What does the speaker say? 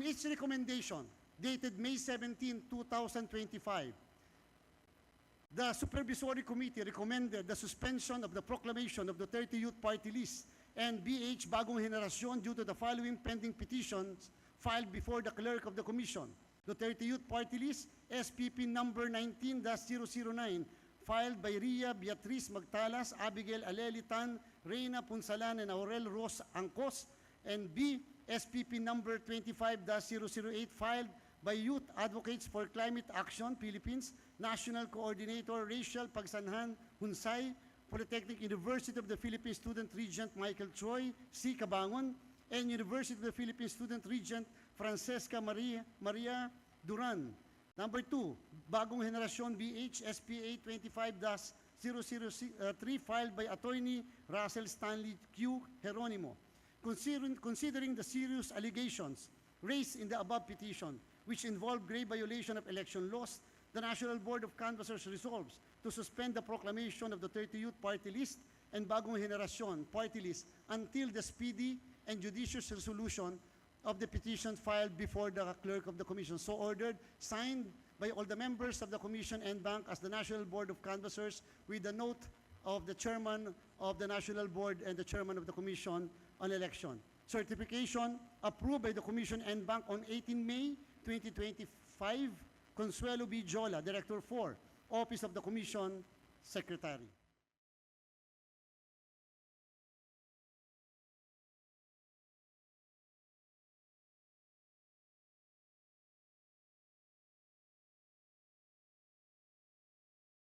its recommendation, dated May 17, 2025, the Supervisory Committee recommended the suspension of the proclamation of Duterte Youth Party List and BH Bagong Henerasyon due to the following pending petitions filed before the Clerk of the Commission. Duterte Youth Party List, SPP number 19-009, filed by Ria Beatriz Magtalas, Abigail Alelitan, Reina Punsalan, and Aurel Ros Angkos, and B, SPP number 25-008, filed by Youth Advocates for Climate Action, Philippines, National Coordinator Rachel Pagsanhan Hunsay, Polytechnic University of the Philippines Student Regent Michael Choi, C. Cabangon, and University of the Philippines Student Regent Francesca Maria Duran. Number 2, Bagong Henerasyon BH SPA 25-003, filed by Attorney Russell Stanley Q. Geronimo. Considering the serious allegations raised in the above petition, which involve grave violation of election laws, the National Board of Canvassers resolves to suspend the proclamation of the Duterte Youth Party List and Bagong Henerasyon Party List until the speedy and judicious resolution of the petition filed before the Clerk of the Commission. So ordered, signed by all the members of the Commission and Bank as the National Board of Canvassers, with the note of the Chairman of the National Board and the Chairman of the Commission on Election. Certification approved by the Commission and Bank on 18 May 2025. Consuelo B. Jola, Director 4, Office of the Commission Secretary.